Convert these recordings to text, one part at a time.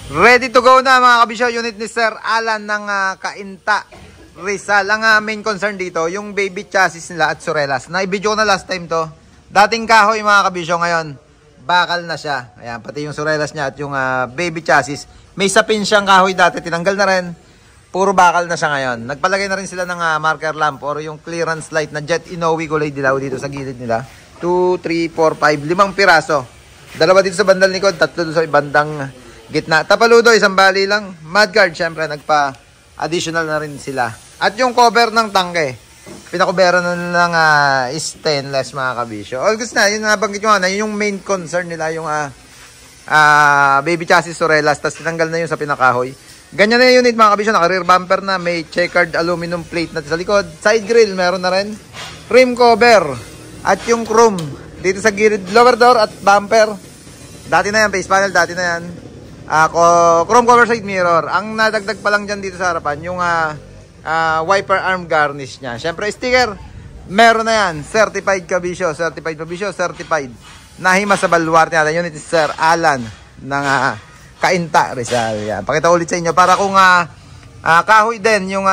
Ready to go na mga kabisyo, unit ni Sir Alan ng Cainta, Rizal. Ang main concern dito, yung baby chassis nila at surelas. Na-video ko na last time to. Dating kahoy mga kabisyo, ngayon bakal na siya. Ayan, pati yung surelas niya at yung baby chassis. May sapin siyang kahoy dati, tinanggal na rin. Puro bakal na siya ngayon. Nagpalagay na rin sila ng marker lamp or yung clearance light na Jet Inoue kulay dilaw dito sa gilid nila. 2, 3, 4, 5, 5 piraso. Dalawa dito sa bandang likod, 3 dito sa bandang gitna. Tapaludo, isang bali lang. Mudguard, syempre, nagpa-additional na rin sila. At yung cover ng tangke, pinakubera na lang stainless mga kabisyo. August na, yun nabanggit ko na, yung main concern nila, yung baby chassis surelas, tapos tinanggal na yun sa pinakahoy. Ganyan na yung unit mga kabisyo, naka-rear bumper na, may checkered aluminum plate na sa likod. Side grille, meron na rin. Rim cover, at yung chrome, dito sa gilid, lower door at bumper. Dati na yan, face panel, dati na yan. Chrome cover side mirror. Ang nadagdag pa lang dyan dito sa harapan, yung wiper arm garnish niya. Siyempre, sticker, meron na yan. Certified kabisyo, certified kabisyo, certified. Nahima sa baluarte natin. Unit is Sir Alan ng Cainta, Rizal. Yan. Pakita ulit sa inyo. Para kung kahoy din, yung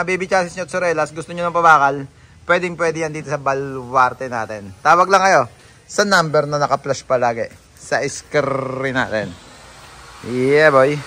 baby chassis nyo at surelas, gusto nyo ng pabakal, pwede yan dito sa baluarte natin. Tawag lang kayo sa number na naka-flash palagi sa screen natin. Yeah, boy.